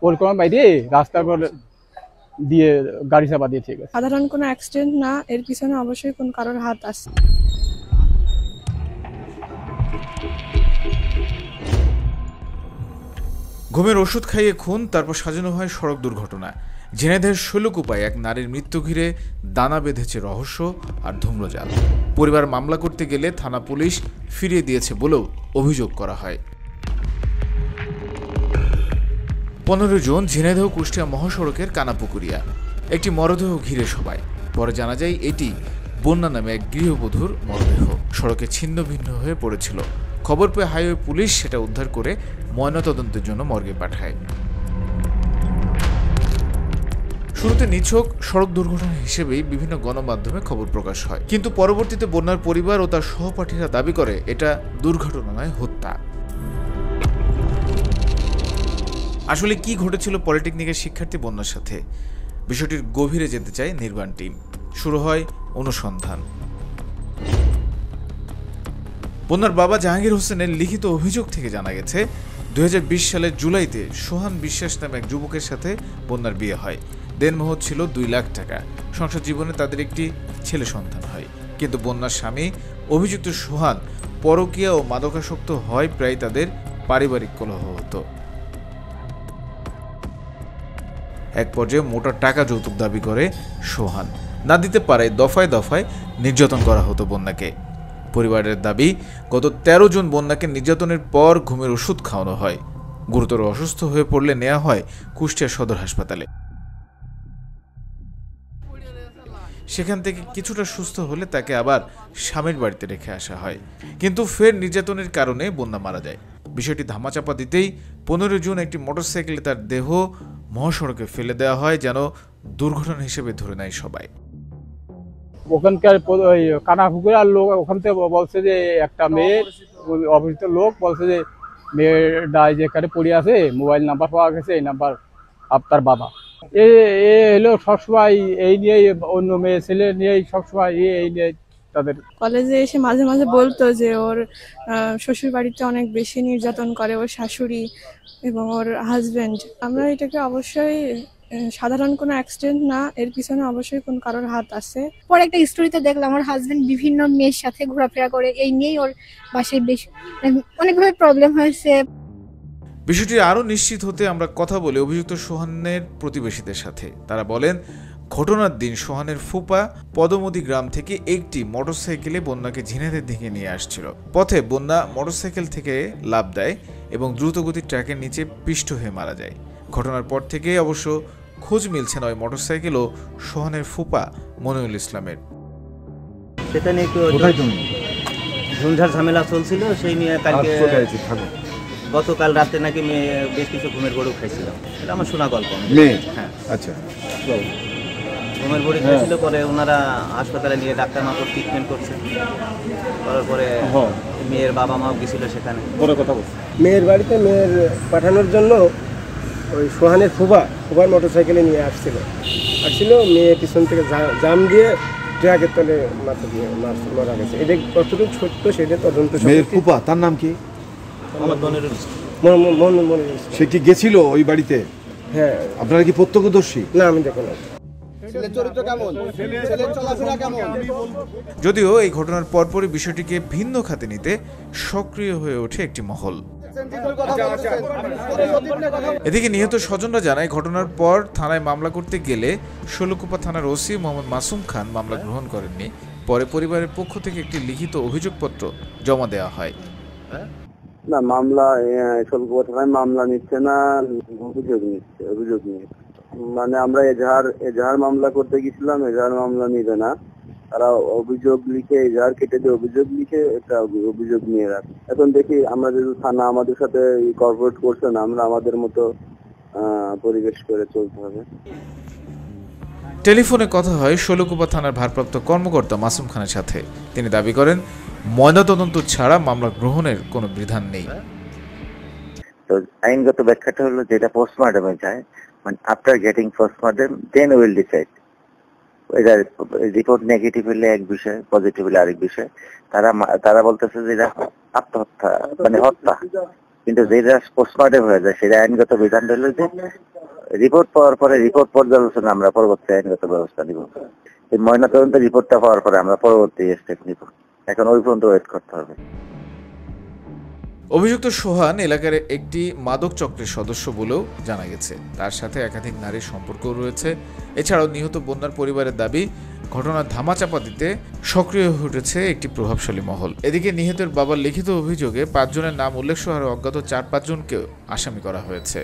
পরিক্রমা বাইরে রাস্তার পর দিয়ে গাড়ি চাপা দিয়ে ঠিক আছে। সাধারণ কোনো অ্যাক্সিডেন্ট না, এর পিছনে অবশ্যই কোন কারোর হাত আছে। ঘুমের ওষুধ খাইয়ে খুন, তারপর সাজানো হয় সড়ক দুর্ঘটনা। ঝিনাইদহের শৈলকুপায় এক নারীর মৃত্যু ঘিরে দানা বেঁধেছে রহস্য আর ধূম্রজাল। পরিবার মামলা করতে গেলে থানা পুলিশ ফিরিয়ে দিয়েছে বলেও অভিযোগ করা হয়। 15 জুন ঝিনাইদহ কুষ্টিয়া মহাসড়কের কানাপুকুরিয়া একটি মরদেহ ঘিরে সবাই। পরে জানা যায় এটি বন্যা নামে এক গৃহবধূর মরদেহ সড়কে ছিন্ন ভিন্ন হয়ে পড়েছিল। খবর পেয়ে হাইওয়ে পুলিশ সেটা উদ্ধার করে ময়নাতদন্তের জন্য মর্গে পাঠায়। শুরুতে নিছক সড়ক দুর্ঘটনা হিসেবেই বিভিন্ন গণমাধ্যমে খবর প্রকাশ হয়, কিন্তু পরবর্তীতে বন্যার পরিবার ও তার সহপাঠীরা দাবি করে এটা দুর্ঘটনা নয়, হত্যা। আসলে কি ঘটেছিল পলিটেকনিকের শিক্ষার্থী বন্যার সাথে, বিষয়টির গভীরে যেতে চায় নির্বাণ টিম। শুরু হয় অনুসন্ধান। বন্যার বাবা জাহাঙ্গীর হোসেনের লিখিত অভিযোগ থেকে জানা গেছে 2020 সালের জুলাইতে সোহান বিশ্বাস নামে এক যুবকের সাথে বন্যার বিয়ে হয়। দেনমোহর ছিল 2 লাখ টাকা। সংসার জীবনে তাদের একটি ছেলে সন্তান হয়। কিন্তু বন্যার স্বামী অভিযুক্ত সোহান পরকীয়া ও মাদকাসক্ত হয়, প্রায় তাদের পারিবারিক কলহ হতো। এক পর্যায়ে মোটা টাকা যৌতুক দাবি করে সোহান, না দিতে পারে দফায় দফায় নির্যাতন করা হতো বন্যাকে। পরিবারের দাবি, গত 13 জুন বন্যাকে নির্যাতনের পর ঘুমের ওষুধ খাওয়ানো হয়। গুরুতর অসুস্থ হয়ে পড়লে নেওয়া হয় কুষ্টিয়া সদর হাসপাতালে। সেখান থেকে কিছুটা সুস্থ হলে তাকে আবার স্বামীর বাড়িতে রেখে আসা হয়, কিন্তু ফের নির্যাতনের কারণে বন্যা মারা যায়। বিষয়টি ধামাচাপা দিতেই 15 জুন একটি মোটরসাইকেলে তার দেহ মহাসড়কে ফেলে দেওয়া হয়, যেন দুর্ঘটনা হিসেবে ধরে নেয় সবাই। ওখানকার ওই কানাপুকুরার লোক ওখান থেকে বলছে যে একটা মেয়ে, অপরিচিত লোক বলছে যে মেয়েটা যেখানে পড়ে আছে, মোবাইল নাম্বার পাওয়া গেছে, এই নাম্বার আপনার বাবা। এ হলো সবসময় এই নিয়েই, অন্য মেয়ে ছেলে নিয়েই সবসময় এই নিয়ে তাদের। কলেজে এসে মাঝে মাঝে বলতো যে ওর শ্বশুর বাড়িতে অনেক বেশি নির্যাতন করে ওর শাশুড়ি এবং ওর হাজবেন্ড। আমরা এটাকে অবশ্যই সাধারণ কোনো অ্যাক্সিডেন্ট না, এর পিছনে অবশ্যই কোন কারোর হাত আছে। পরে একটা স্টোরিতে দেখলাম ওর হাজবেন্ড বিভিন্ন মেয়ের সাথে ঘোরাফেরা করে, এই নিয়েই ওর বাসায় বেশি অনেকভাবে প্রবলেম হয়েছে। বিষয়টি আরও নিশ্চিত হতে আমরা কথা বলে অভিযুক্ত সোহানের প্রতিবেশীদের সাথে। তারা বলেন, ঘটনার দিন সোহানের ফুপা পদমদি গ্রাম থেকে একটি মোটরসাইকেলে বন্যাকে ঝিনাইদহের দিকে নিয়ে আসছিল। পথে বন্যা মোটরসাইকেল থেকে লাফ দেয় এবং দ্রুতগতির ট্রাকের নিচে পিষ্ট হয়ে মারা যায়। ঘটনার পর থেকে অবশ্য খোঁজ মিলছে না ওই মোটরসাইকেল ও সোহানের ফুপা মনিউল ইসলামের। সেটা নিয়ে একটু ঝঞ্ঝার ঝামেলা চলছিল, সেই নিয়ে কালকে গতকাল রাতে নাকি মেয়ে বেশ কিছু ঘুমের বড়ি খাইছিল। এটা আমার শোনা গল্প। হ্যাঁ, আচ্ছা, ঘুমের বড়ি খাইছিল, পরে ওনারা হাসপাতালে নিয়ে ডাক্তার মাত্র ট্রিটমেন্ট করছে। করার পরে মেয়ের বাবা মাও গেছিল সেখানে। মেয়ের বাড়িতে মেয়ের পাঠানোর জন্য ওই সোহানের ফুবার মোটরসাইকেলে নিয়ে আসছিল। মেয়ে পিছন থেকে জাম দিয়ে ট্রাকের তলে মাথা দিয়ে মারা গেছে। এটা কতটুকু সত্য সেটা তদন্ত। মেয়ের ফুপা, তার নাম কি? সে কি গেছিল ওই বাড়িতে? হ্যাঁ। আপনারা কি প্রত্যক্ষদর্শী? না, আমি দেখো না। যদিও এই ঘটনার পরপরই বিষয়টিকে ভিন্ন খাতে নিতে সক্রিয় হয়ে ওঠে একটি মহল। এদিকে নিহত স্বজনরা জানায়, ঘটনার পর থানায় মামলা করতে গেলে শৈলকুপা থানার ওসি মোহাম্মদ মাসুম খান মামলা গ্রহণ করেননি। পরে পরিবারের পক্ষ থেকে একটি লিখিত অভিযোগপত্র জমা দেওয়া হয়। না, মামলা শৈলকুপা থানায় মামলা নিচ্ছে না, অভিযোগ নিয়ে। মানে আমরা এজাহার মামলা করতে গেছিলাম, এজাহার মামলা নিবে না। তারা অভিযোগ লিখে, এজাহার কেটে দিয়ে অভিযোগ লিখে একটা অভিযোগ নিয়ে রাখে। এখন দেখি, আমরা যেহেতু থানা আমাদের সাথে কর্পোরেট করছে না, আমরা আমাদের মতো পরিবেশ করে চলতে হবে। টেলিফোনে কথা হয় শৈলকুপা থানার ভারপ্রাপ্ত কর্মকর্তা মাসুম খানের সাথে। তিনি দাবি করেন, ময়নাতদন্ত ছাড়া মামলা গ্রহণের কোনো বিধান নেই। তো আইনগত ব্যাখ্যাটা হলো, যেটা পোস্টমর্টমে যায়, মানে after getting postmortem then will decide. এটা রিপোর্ট নেগেটিভ হলে এক বিষয়, পজিটিভ হলে আরেক বিষয়। তারা বলতেছে যে এটা আত্মহত্যা, মানে হত্যা, কিন্তু যেটা পোস্টমর্টম হয়ে যায় সেটা আইনগত বিধান হলো যে রিপোর্ট পাওয়ার পরে রিপোর্ট পর্যালোচনা আমরা পরবর্তী আইনগত ব্যবস্থা নিব। এই ময়নাতদন্তের রিপোর্টটা পাওয়ার পরে আমরা পরবর্তী স্টেপ নিব। এখন ওই পর্যন্ত ওয়েট করতে হবে। অভিযুক্ত সোহান এলাকার একটি মাদক চক্রের সদস্য বলেও জানা গেছে। তার সাথে একাধিক নারীর সম্পর্কও রয়েছে। এছাড়াও নিহত বন্যার পরিবারের দাবি, ঘটনার ধামাচাপা দিতে সক্রিয় হয়ে উঠেছে একটি প্রভাবশালী মহল। এদিকে নিহতের বাবার লিখিত অভিযোগে 5 জনের নাম উল্লেখ সহ আরও অজ্ঞাত 4-5 জনকেও আসামি করা হয়েছে।